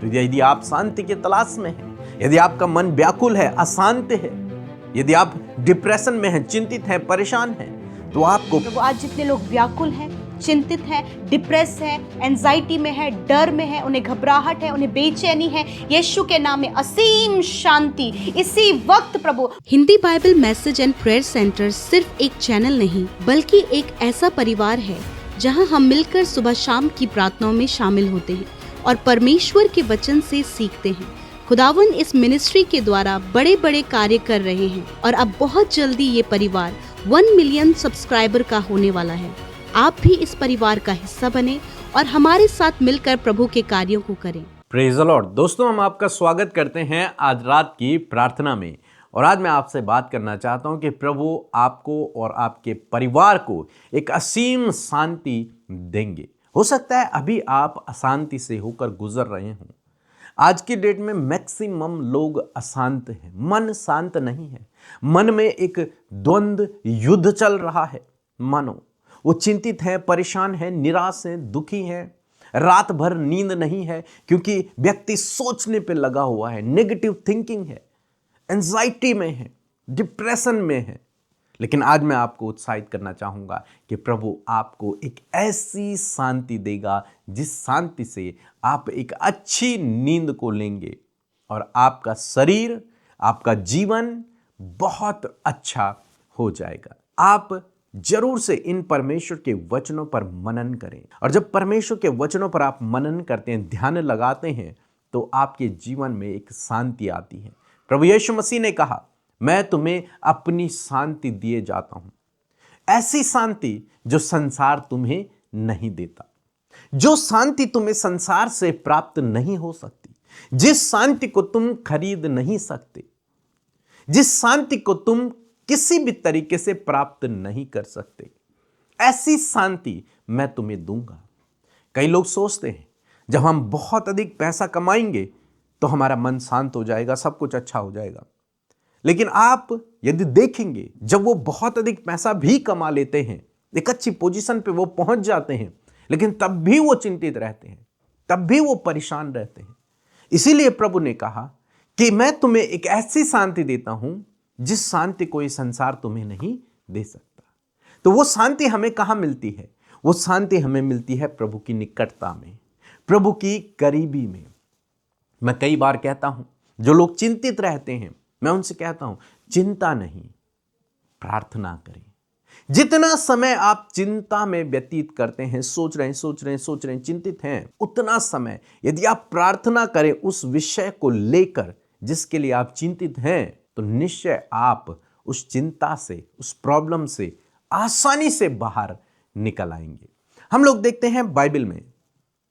तो यदि आप शांति की तलाश में हैं, यदि आपका मन व्याकुल है, अशांत है, यदि आप डिप्रेशन में हैं, चिंतित हैं, परेशान हैं, तो आपको प्रभु आज जितने लोग व्याकुल हैं, चिंतित हैं, डिप्रेस है, एंजाइटी में है, डर में है, उन्हें घबराहट है, उन्हें बेचैनी है, यीशु के नाम में असीम शांति इसी वक्त प्रभु। Hindi Bible message and prayer centre सिर्फ एक चैनल नहीं बल्कि एक ऐसा परिवार है जहां हम मिलकर सुबह शाम की प्रार्थनाओं में शामिल होते हैं और परमेश्वर के वचन से सीखते हैं। खुदावन इस मिनिस्ट्री के द्वारा बड़े बड़े कार्य कर रहे हैं और अब बहुत जल्दी ये परिवार 1 मिलियन सब्सक्राइबर का होने वाला है। आप भी इस परिवार का हिस्सा बने और हमारे साथ मिलकर प्रभु के कार्यों को करें। Praise the Lord. दोस्तों, हम आपका स्वागत करते हैं आज रात की प्रार्थना में। और आज मैं आपसे बात करना चाहता हूं कि प्रभु आपको और आपके परिवार को एक असीम शांति देंगे। हो सकता है अभी आप अशांति से होकर गुजर रहे हों। आज की डेट में मैक्सिमम लोग अशांत हैं, मन शांत नहीं है, मन में एक द्वंद्व युद्ध चल रहा है। मानो वो चिंतित है, परेशान है, निराश है, दुखी है, रात भर नींद नहीं है क्योंकि व्यक्ति सोचने पे लगा हुआ है, नेगेटिव थिंकिंग है, एंजाइटी में है, डिप्रेशन में है। लेकिन आज मैं आपको उत्साहित करना चाहूँगा कि प्रभु आपको एक ऐसी शांति देगा जिस शांति से आप एक अच्छी नींद को लेंगे और आपका शरीर, आपका जीवन बहुत अच्छा हो जाएगा। आप जरूर से इन परमेश्वर के वचनों पर मनन करें। और जब परमेश्वर के वचनों पर आप मनन करते हैं, ध्यान लगाते हैं, तो आपके जीवन में एक शांति आती है। प्रभु यीशु मसीह ने कहा, मैं तुम्हें अपनी शांति दिए जाता हूं, ऐसी शांति जो संसार तुम्हें नहीं देता, जो शांति तुम्हें संसार से प्राप्त नहीं हो सकती, जिस शांति को तुम खरीद नहीं सकते, जिस शांति को तुम किसी भी तरीके से प्राप्त नहीं कर सकते, ऐसी शांति मैं तुम्हें दूंगा। कई लोग सोचते हैं जब हम बहुत अधिक पैसा कमाएंगे तो हमारा मन शांत हो जाएगा, सब कुछ अच्छा हो जाएगा। लेकिन आप यदि देखेंगे, जब वो बहुत अधिक पैसा भी कमा लेते हैं, एक अच्छी पोजीशन पे वो पहुंच जाते हैं, लेकिन तब भी वो चिंतित रहते हैं, तब भी वो परेशान रहते हैं। इसीलिए प्रभु ने कहा कि मैं तुम्हें एक ऐसी शांति देता हूं जिस शांति को ये संसार तुम्हें नहीं दे सकता। तो वो शांति हमें कहाँ मिलती है? वो शांति हमें मिलती है प्रभु की निकटता में, प्रभु की करीबी में। मैं कई बार कहता हूं, जो लोग चिंतित रहते हैं, मैं उनसे कहता हूं, चिंता नहीं, प्रार्थना करें। जितना समय आप चिंता में व्यतीत करते हैं, सोच रहे हैं, चिंतित हैं, उतना समय यदि आप प्रार्थना करें उस विषय को लेकर जिसके लिए आप चिंतित हैं, तो निश्चय आप उस चिंता से, उस प्रॉब्लम से आसानी से बाहर निकल आएंगे। हम लोग देखते हैं बाइबल में,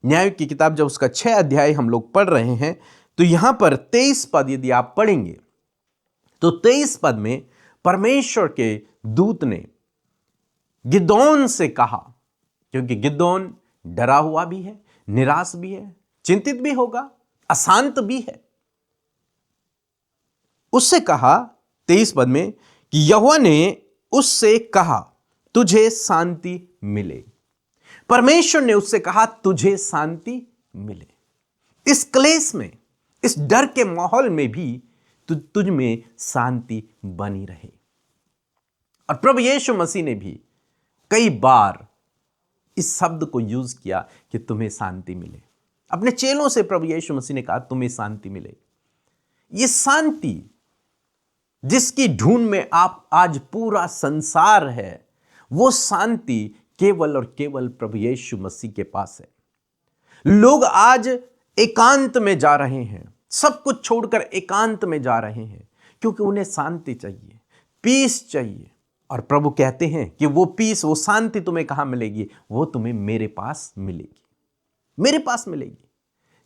न्याय की किताब जब उसका 6 अध्याय हम लोग पढ़ रहे हैं, तो यहां पर 23 पद यदि आप पढ़ेंगे तो 23 पद में परमेश्वर के दूत ने गिदोन से कहा, क्योंकि गिदोन डरा हुआ भी है, निराश भी है, चिंतित भी होगा, अशांत भी है। उससे कहा 23 पद में कि यहोवा ने उससे कहा, तुझे शांति मिले। परमेश्वर ने उससे कहा, तुझे शांति मिले। इस क्लेश में, इस डर के माहौल में भी तुझ में शांति बनी रहे। और प्रभु यीशु मसीह ने भी कई बार इस शब्द को यूज किया कि तुम्हें शांति मिले। अपने चेलों से प्रभु यीशु मसीह ने कहा, तुम्हें शांति मिले। ये शांति जिसकी ढूंढ में आप आज पूरा संसार है, वो शांति केवल और केवल प्रभु यीशु मसीह के पास है। लोग आज एकांत में जा रहे हैं, सब कुछ छोड़कर एकांत में जा रहे हैं क्योंकि उन्हें शांति चाहिए, पीस चाहिए। और प्रभु कहते हैं कि वो पीस, वो शांति तुम्हें कहां मिलेगी? वो तुम्हें मेरे पास मिलेगी, मेरे पास मिलेगी।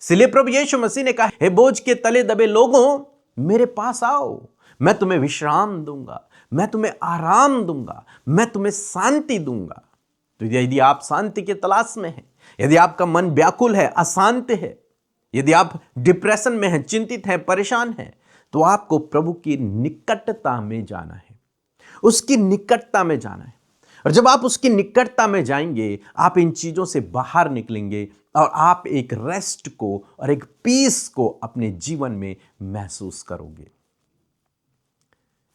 इसलिए प्रभु यीशु मसीह ने कहा, हे बोझ के तले दबे लोगों, मेरे पास आओ, मैं तुम्हें विश्राम दूंगा, मैं तुम्हें आराम दूंगा, मैं तुम्हें शांति दूंगा। तो यदि आप शांति की तलाश में हैं, यदि आपका मन व्याकुल है, अशांत है, यदि आप डिप्रेशन में हैं, चिंतित हैं, परेशान हैं, तो आपको प्रभु की निकटता में जाना है, उसकी निकटता में जाना है। और जब आप उसकी निकटता में जाएंगे, आप इन चीजों से बाहर निकलेंगे और आप एक रेस्ट को और एक पीस को अपने जीवन में महसूस करोगे।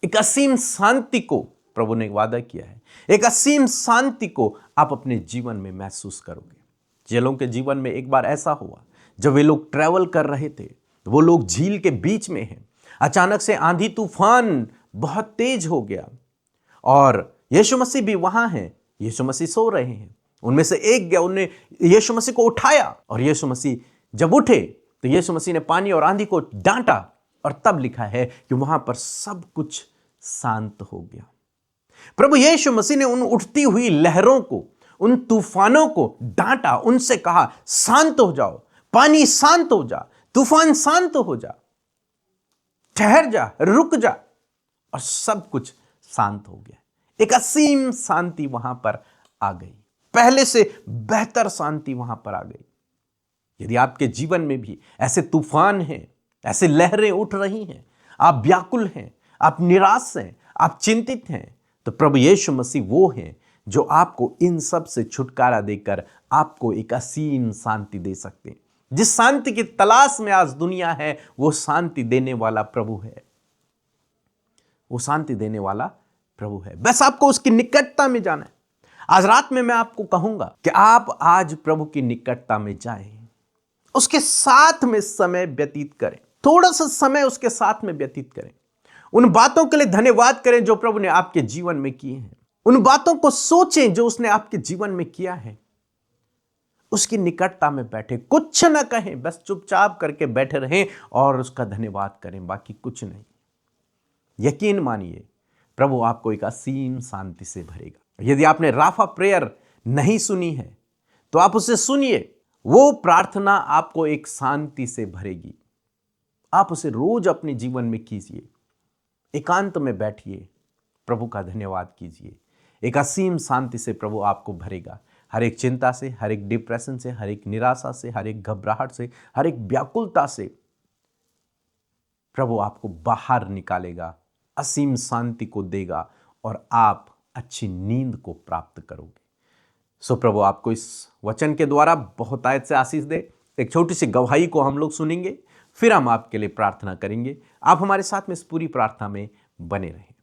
एक असीम शांति को प्रभु ने वादा किया है, एक असीम शांति को आप अपने जीवन में महसूस करोगे। चेलों के जीवन में एक बार ऐसा हुआ जब वे लोग ट्रैवल कर रहे थे, वो लोग झील के बीच में हैं, अचानक से आंधी तूफान बहुत तेज हो गया और यीशु मसीह भी वहां हैं। यीशु मसीह सो रहे हैं, उनमें से एक गया, उन्होंने यीशु मसीह को उठाया और यीशु मसीह जब उठे तो यीशु मसीह ने पानी और आंधी को डांटा और तब लिखा है कि वहां पर सब कुछ शांत हो गया। प्रभु यीशु मसीह ने उन उठती हुई लहरों को, उन तूफानों को डांटा, उनसे कहा शांत हो जाओ, पानी शांत हो जा, तूफान शांत हो जा, ठहर जा, रुक जा, और सब कुछ शांत हो गया। एक असीम शांति वहां पर आ गई, पहले से बेहतर शांति वहां पर आ गई। यदि आपके जीवन में भी ऐसे तूफान हैं, ऐसे लहरें उठ रही हैं, आप व्याकुल हैं, आप निराश हैं, आप चिंतित हैं, तो प्रभु यीशु मसीह वो हैं जो आपको इन सब से छुटकारा देकर आपको एक असीम शांति दे सकते हैं। जिस शांति की तलाश में आज दुनिया है, वो शांति देने वाला प्रभु है, वो शांति देने वाला प्रभु है। बस आपको उसकी निकटता में जाना है। आज रात में मैं आपको कहूंगा कि आप आज प्रभु की निकटता में जाएं, उसके साथ में समय व्यतीत करें, थोड़ा सा समय उसके साथ में व्यतीत करें। उन बातों के लिए धन्यवाद करें जो प्रभु ने आपके जीवन में किए हैं। उन बातों को सोचें जो उसने आपके जीवन में किया है। उसकी निकटता में बैठे, कुछ ना कहें, बस चुपचाप करके बैठे रहें और उसका धन्यवाद करें, बाकी कुछ नहीं। यकीन मानिए प्रभु आपको एक असीम शांति से भरेगा। यदि आपने राफा प्रेयर नहीं सुनी है तो आप उसे सुनिए, वो प्रार्थना आपको एक शांति से भरेगी। आप उसे रोज अपने जीवन में कीजिए, एकांत में बैठिए, प्रभु का धन्यवाद कीजिए। एक असीम शांति से प्रभु आपको भरेगा। हर एक चिंता से, हर एक डिप्रेशन से, हर एक निराशा से, हर एक घबराहट से, हर एक व्याकुलता से प्रभु आपको बाहर निकालेगा, असीम शांति को देगा और आप अच्छी नींद को प्राप्त करोगे। सो प्रभु आपको इस वचन के द्वारा बहुत आयत से आशीष दे। एक छोटी सी गवाही को हम लोग सुनेंगे, फिर हम आपके लिए प्रार्थना करेंगे। आप हमारे साथ में इस पूरी प्रार्थना में बने रहें।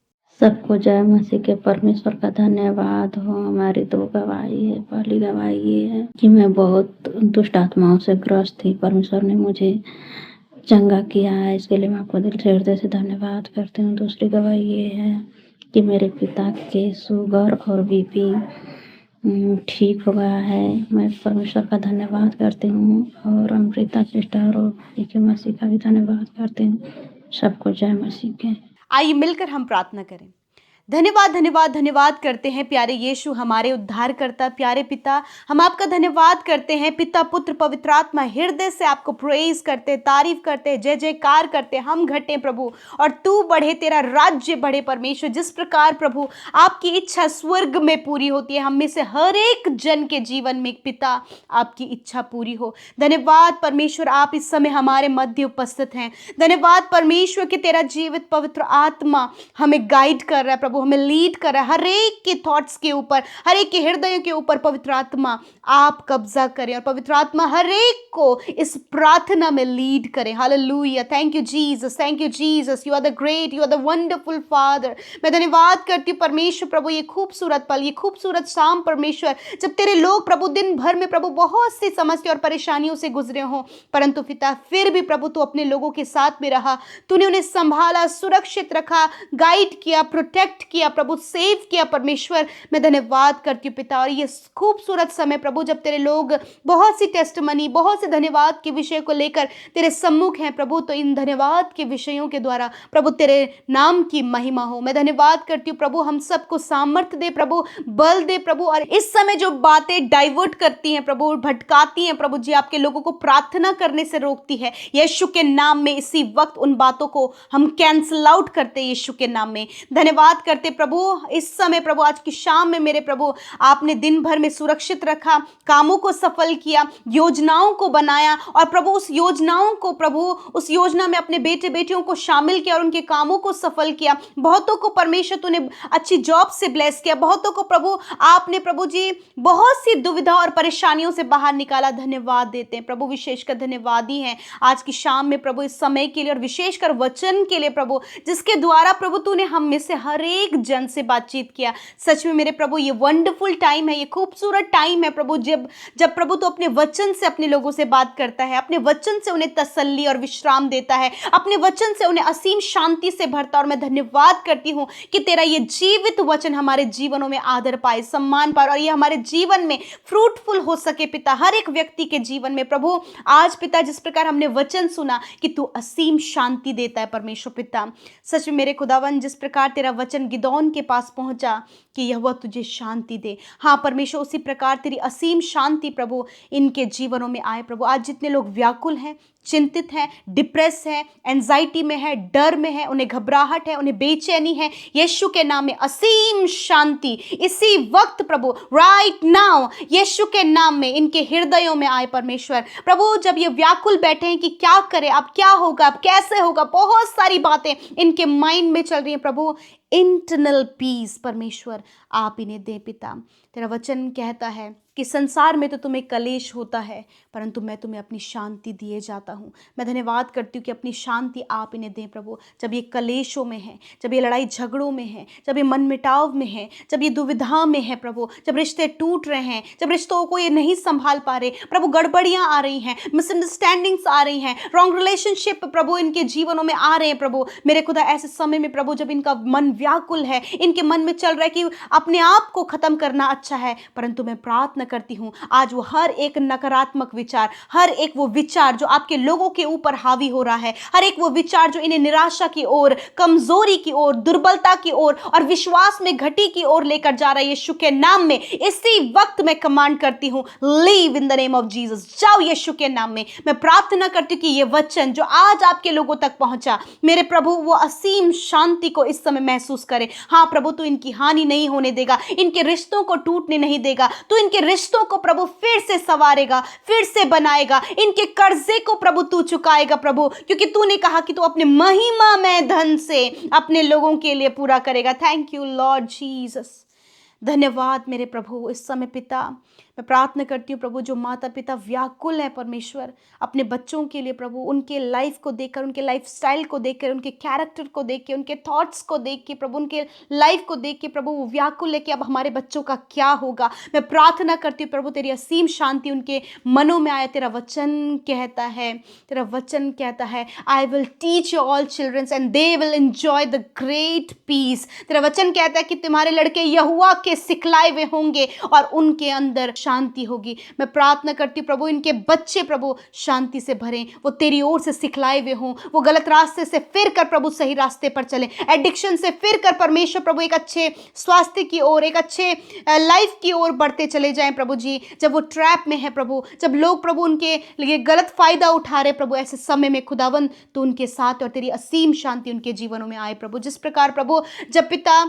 सबको जय मसीह के परमेश्वर का धन्यवाद हो। हमारी दो गवाही है। पहली गवाही ये है कि मैं बहुत दुष्ट आत्माओं से ग्रस्त थी, परमेश्वर ने मुझे चंगा किया है, इसके लिए मैं आपको दिल से हृदय से धन्यवाद करती हूँ। दूसरी गवाही ये है कि मेरे पिता के शुगर और बीपी ठीक हो गया है। मैं परमेश्वर का धन्यवाद करती हूँ और अमृता सिस्टर और यीशु मसीह का भी धन्यवाद करती हूँ। सबको जय मसीह के। आइए मिलकर हम प्रार्थना करें। धन्यवाद धन्यवाद धन्यवाद करते हैं प्यारे यीशु, हमारे उद्धारकर्ता, प्यारे पिता, हम आपका धन्यवाद करते हैं। पिता, पुत्र, पवित्र आत्मा, हृदय से आपको प्रेज करते, तारीफ करते, जय जयकार करते। हम घटे प्रभु और तू बढ़े, तेरा राज्य बढ़े परमेश्वर। जिस प्रकार प्रभु आपकी इच्छा स्वर्ग में पूरी होती है, हम में से हर एक जन के जीवन में पिता आपकी इच्छा पूरी हो। धन्यवाद परमेश्वर, आप इस समय हमारे मध्य उपस्थित हैं। धन्यवाद परमेश्वर कि तेरा जीवित पवित्र आत्मा हमें गाइड कर रहा है प्रभु, हमें लीड कर रहा है। हर एक के थॉट्स के ऊपर, हर एक के हृदयों के ऊपर पवित्र आत्मा आप कब्जा करें और पवित्र आत्मा हर एक को इस प्रार्थना में लीड करें। Hallelujah. Thank you Jesus, thank you Jesus. You are the great, you are the wonderful father. मैं धन्यवाद करती हूँ परमेश्वर प्रभु, ये खूबसूरत पल, ये खूबसूरत शाम परमेश्वर, जब तेरे लोग प्रभु दिन भर में प्रभु बहुत सी समस्या और परेशानियों से गुजरे हों, परंतु पिता फिर भी प्रभु तू अपने लोगों के साथ में रहा, तूने उन्हें संभाला, सुरक्षित रखा, गाइड किया, प्रोटेक्ट किया प्रभु, सेव किया परमेश्वर। मैं धन्यवाद करती हूँ पिता। और ये खूबसूरत समय प्रभु जब तेरे लोग बहुत सी टेस्टमनी, बहुत से धन्यवाद के विषय को लेकर तेरे सम्मुख हैं प्रभु, तो इन धन्यवाद के विषयों के द्वारा प्रभु तेरे नाम की महिमा हो। मैं धन्यवाद करती हूँ प्रभु, हम सबको सामर्थ्य दे प्रभु, बल दे प्रभु। और इस समय जो बातें डाइवर्ट करती हैं प्रभु, भटकाती हैं प्रभु जी, आपके लोगों को प्रार्थना करने से रोकती है, यीशु के नाम में इसी वक्त उन बातों को हम कैंसल आउट करते हैं यीशु के नाम में। धन्यवाद करते प्रभु इस समय प्रभु आज की शाम में मेरे प्रभु आपने दिन भर में सुरक्षित रखा, कामों को सफल किया, योजनाओं को बनाया और प्रभु उस योजनाओं को प्रभु उस योजना में अपने बेटे बेटियों को शामिल किया और उनके कामों को सफल किया। बहुतों को परमेश्वर तूने अच्छी जॉब से ब्लेस किया, बहुतों को प्रभु आपने प्रभु जी बहुत सी दुविधा और परेशानियों से बाहर निकाला। धन्यवाद देते हैं प्रभु, विशेषकर धन्यवादी हैं आज की शाम में प्रभु इस समय के लिए और विशेषकर वचन के लिए प्रभु, जिसके द्वारा प्रभु तूने हम में से हर एक जन से बातचीत किया। सच में मेरे प्रभु ये वंडरफुल टाइम है, ये खूबसूरत टाइम है प्रभु, जब प्रभु तो अपने वचन से अपने लोगों से बात करता है, अपने वचन से उन्हें तसल्ली और विश्राम देता है, अपने वचन से उन्हें असीम शांति से भरता। और मैं धन्यवाद करती हूँ कि तेरा ये जीवित वचन हमारे जीवनों में आदर पाए, सम्मान पाए और ये हमारे जीवन में फ्रूटफुल हो सके पिता, हर एक व्यक्ति के जीवन में प्रभु। आज पिता जिस प्रकार हमने वचन सुना कि तू असीम शांति देता है परमेश्वर पिता, सच में मेरे खुदावन जिस प्रकार तेरा वचन गिदौन के पास पहुंचा कि यहोवा तुझे शांति दे, हाँ परमेश्वर उसी प्रकार तेरी असीम शांति प्रभु इनके जीवनों में आए प्रभु। आज जितने लोग व्याकुल हैं, चिंतित हैं, डिप्रेस है, एंजाइटी में है, डर में है, उन्हें घबराहट है, उन्हें बेचैनी है, यीशु के नाम में असीम शांति इसी वक्त प्रभु राइट नाउ यीशु के नाम में इनके हृदयों में आए परमेश्वर प्रभु। जब ये व्याकुल बैठे हैं कि क्या करें, अब क्या होगा, अब कैसे होगा, बहुत सारी बातें इनके माइंड में चल रही हैं प्रभु, इंटरनल पीस परमेश्वर आप इन्हें दे पिता। तेरा वचन कहता है कि संसार में तो तुम्हें कलेश होता है परंतु मैं तुम्हें अपनी शांति दिए जाता हूँ। मैं धन्यवाद करती हूँ कि अपनी शांति आप इन्हें दें प्रभु। जब ये कलेशों में है, जब ये लड़ाई झगड़ों में है, जब ये मनमिटाव में है, जब ये दुविधा में है प्रभु, जब रिश्ते टूट रहे हैं, जब रिश्तों को ये नहीं संभाल पा रहे प्रभु, गड़बड़ियाँ आ रही हैं, मिसअंडरस्टैंडिंग्स आ रही हैं, रॉन्ग रिलेशनशिप प्रभु इनके जीवनों में आ रहे हैं प्रभु। मेरे खुदा ऐसे समय में प्रभु जब इनका मन व्याकुल है, इनके मन में चल रहा है कि अपने आप को खत्म करना अच्छा है, परंतु मैं प्रार्थना करती हूँ आज वो हर एक नकारात्मक विचार, हर एक वो विचार जो आपके लोगों के ऊपर हावी हो रहा है, हर एक वो विचार जो इन्हें निराशा की ओर, कमजोरी की ओर, दुर्बलता की ओर और विश्वास में घटी की ओर लेकर जा रहा है, यीशु के नाम में इसी वक्त मैं कमांड करती हूँ, leave in the name of Jesus, जाओ यीशु के नाम में। मैं प्रार्थना करती हूँ कि ये वचन जो आज आपके लोगों तक पहुंचा मेरे प्रभु वो असीम शांति को इस समय महसूस करे। हाँ प्रभु तू इनकी हानि नहीं होने देगा, इनके रिश्तों को टूटने नहीं देगा, तू इनके रिश्तों को प्रभु फिर से संवारेगा, फिर से बनाएगा, इनके कर्जे को प्रभु तू चुकाएगा प्रभु, क्योंकि तूने कहा कि तू अपने महिमा में धन से अपने लोगों के लिए पूरा करेगा। थैंक यू लॉर्ड जीसस, धन्यवाद मेरे प्रभु। इस समय पिता मैं प्रार्थना करती हूँ प्रभु जो माता पिता व्याकुल है परमेश्वर अपने बच्चों के लिए प्रभु, उनके लाइफ को देखकर, उनके लाइफ स्टाइल को देखकर, उनके कैरेक्टर को देख के, उनके थॉट्स को देख के प्रभु, उनके लाइफ को देख के प्रभु वो व्याकुल है कि अब हमारे बच्चों का क्या होगा। मैं प्रार्थना करती हूँ प्रभु तेरी असीम शांति उनके मनों में आए। तेरा वचन कहता है I will teach you all childrens and they will enjoy the great peace. तेरा वचन कहता है कि तुम्हारे लड़के यहोवा के सिखलाए हुए होंगे और उनके अंदर शांति होगी। मैं प्रार्थना करती हूँ प्रभु इनके बच्चे प्रभु शांति से भरें, वो तेरी ओर से सिखलाए हुए हों, वो गलत रास्ते से फिर कर प्रभु सही रास्ते पर चलें, एडिक्शन से फिर कर परमेश्वर प्रभु एक अच्छे स्वास्थ्य की ओर, एक अच्छे लाइफ की ओर बढ़ते चले जाएं प्रभु जी। जब वो ट्रैप में है प्रभु, जब लोग प्रभु उनके लिए गलत फायदा उठा रहे प्रभु, ऐसे समय में खुदावन तो उनके साथ और तेरी असीम शांति उनके जीवनों में आए प्रभु। जिस प्रकार प्रभु जब पिता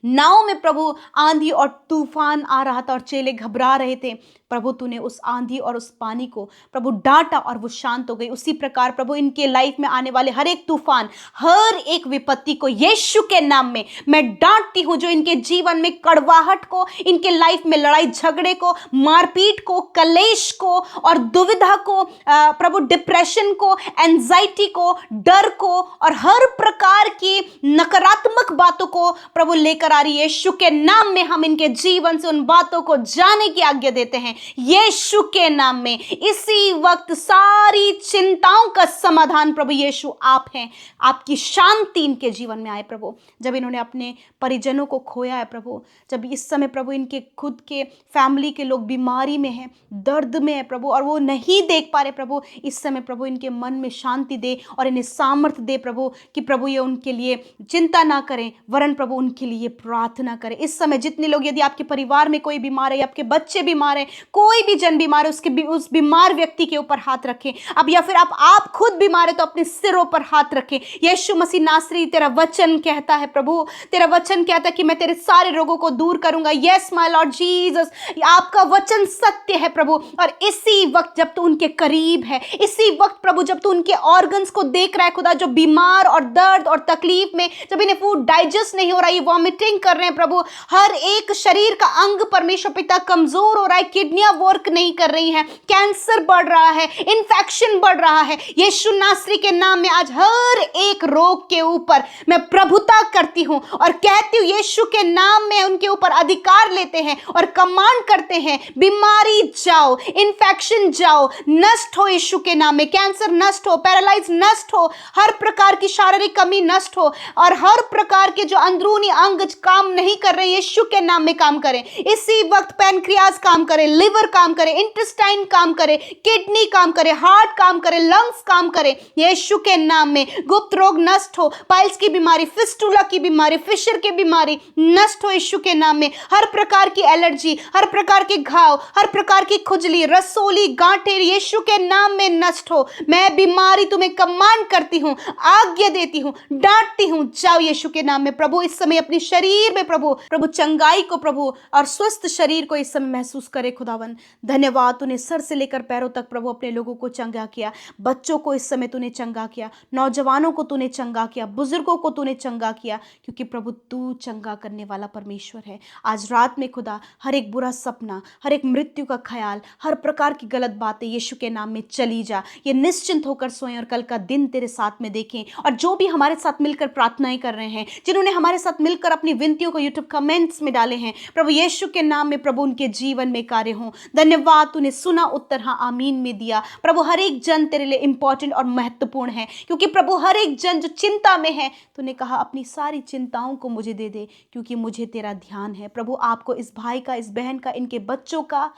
नाव में प्रभु आंधी और तूफान आ रहा था और चेले घबरा रहे थे प्रभु, तूने उस आंधी और उस पानी को प्रभु डांटा और वो शांत हो गई। उसी प्रकार प्रभु इनके लाइफ में आने वाले हर एक तूफान, हर एक विपत्ति को यीशु के नाम में मैं डांटती हूँ, जो इनके जीवन में कड़वाहट को, इनके लाइफ में लड़ाई झगड़े को, मारपीट को, कलेश को और दुविधा को, प्रभु डिप्रेशन को, एंजाइटी को, डर को और हर प्रकार की नकारात्मक बातों को प्रभु लेकर आ रही है। यीशु के नाम में हम इनके जीवन से उन बातों को जाने की आज्ञा देते हैं यीशु के नाम में। इसी वक्त सारी चिंताओं का समाधान प्रभु यीशु आप हैं। आपकी शांति इनके जीवन में आए प्रभु। जब इन्होंने अपने परिजनों को खोया है प्रभु, जब इस समय प्रभु इनके खुद के फैमिली के लोग बीमारी में हैं, दर्द में है प्रभु और वो नहीं देख पा रहे प्रभु, इस समय प्रभु इनके मन में शांति दे और इन्हें सामर्थ्य दे प्रभु कि प्रभु ये उनके लिए चिंता ना करें, वरन प्रभु उनके लिए प्रार्थना करें। इस समय जितने लोग, यदि आपके परिवार में कोई बीमार है, आपके बच्चे बीमार है, कोई भी जन बीमार है, उस बीमार व्यक्ति के ऊपर हाथ रखें। अब या फिर आप खुद बीमार है तो अपने सिरों पर हाथ रखें। यीशु मसीह नासरी, तेरा वचन कहता है प्रभु, तेरा वचन कहता है कि मैं तेरे सारे रोगों को दूर करूंगा। यस माय लॉर्ड जीसस, आपका वचन सत्य है प्रभु। और इसी वक्त जब तू उनके करीब है, इसी वक्त प्रभु जब तू उनके ऑर्गन्स को देख रहा है खुदा, जो बीमार और दर्द और तकलीफ में, जब इन्हें फूड डाइजेस्ट नहीं हो रहा, ये वॉमिटिंग कर रहे हैं प्रभु, हर एक शरीर का अंग परमेश्वर पिता कमजोर हो रहा है, किडनियां वर्क नहीं कर रही हैं, कैंसर बढ़ रहा है, इन्फेक्शन बढ़ रहा है, यीशु नासरी के नाम में आज हर एक रोग के ऊपर मैं प्रभुता करती हूं और कहती हूं, यीशु के नाम में उनके ऊपर अधिकार लेते हैं और कमांड करते हैं, बीमारी जाओ, इन्फेक्शन जाओ, नष्ट हो यीशु के नाम में, कैंसर नष्ट हो, पैरालाइज नष्ट हो, हर प्रकार की शारीरिक कमी नष्ट हो, और हर प्रकार के जो अंदरूनी अंग काम नहीं कर रहे यीशु के नाम में काम करें। इसी वक्त पैनक्रियाज काम करे, लिवर काम करे, इंटेस्टाइन काम करे, किडनी काम करे, हार्ट काम करे, लंग्स काम करे, यीशु के नाम में गुप्त रोग नष्ट हो, पाइल्स की बीमारी, फिस्टुला की बीमारी, फिशर की बीमारी नष्ट हो यीशु के नाम में, हर प्रकार की एलर्जी, हर प्रकार के घाव, हर प्रकार की खुजली, रसोली, गांठें यीशु के नाम में नष्ट हो। मैं बीमारी तुम्हें कमांड करती हूं, आज्ञा देती हूं, डांटती हूं, जाओ यीशु के नाम में। प्रभु इस समय अपने शरीर में प्रभु चंगाई को प्रभु और स्वस्थ शरीर को इस समय महसूस करे खुदावन। धन्यवाद, तूने सर से लेकर पैरों तक प्रभु अपने लोगों को चंगा किया, बच्चों को इस समय तूने चंगा किया, नौजवानों को तूने चंगा किया, बुजुर्गों को तूने चंगा किया, क्योंकि प्रभु तू चंगा करने वाला परमेश्वर है। आज रात में खुदा हर एक बुरा सपना, हर एक मृत्यु का ख्याल, हर प्रकार की गलत बातें यीशु के नाम में चली जा, ये निश्चिंत होकर सोएं और कल का दिन तेरे साथ में देखें। और जो भी हमारे साथ मिलकर प्रार्थनाएं कर रहे हैं, जिन्होंने हमारे साथ मिलकर अपनी विनतियों को यूट्यूब कमेंट्स में डाले हैं, प्रभु यीशु के नाम में प्रभु उनके जीवन में कार्य हो। धन्यवाद, तूने सुना उत्तर हाँ आमीन में दिया। प्रभु हर एक जन तेरे लिए इंपॉर्टेंट और महत्वपूर्ण है, क्योंकि प्रभु हर एक जन जो चिंता में है, तूने कहा अपनी सारी चिंताओं को मुझे दे दे, क्योंकि मुझे तेरा ध्यान है। प्रभु आपको, इस भाई का, इस बहन का, इनके बच्चों का,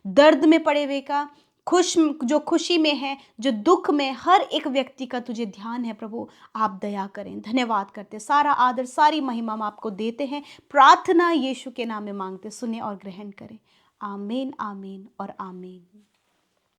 दर्द में पड़े हुए का, जो खुशी में है, जो दुख में, हर एक व्यक्ति का तुझे ध्यान है प्रभु, आप दया करें। धन्यवाद करते, सारा आदर सारी महिमा हम आपको देते हैं। प्रार्थना यीशु के नाम में मांगते, सुने और ग्रहण करें। आमीन, आमीन और आमीन।